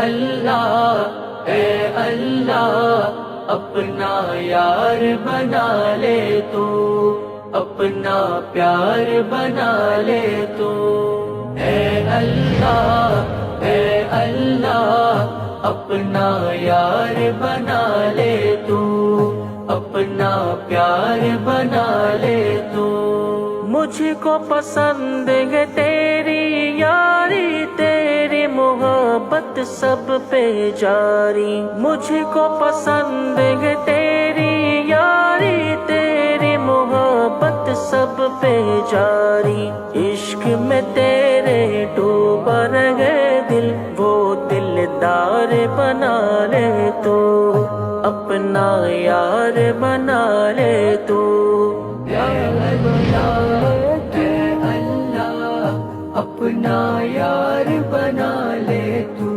اللہ اے اللہ اپنا یار بنا لے تو، اپنا پیار بنا لے تو، اے اللہ اے اللہ اپنا یار بنا لے تو، اپنا پیار بنا لے تو۔ مجھ کو پسند ہے تیری یاری، تیری محبت سب پہ جاری، مجھ کو پسند ہے تیری یاری، تیری محبت سب پہ جاری، عشق میں تیرے ڈوبا رہے دل، وہ دلدار بنا لے تو، اپنا یار بنا لے تو، اے اللہ اے اللہ اپنا یار بنا لے تو۔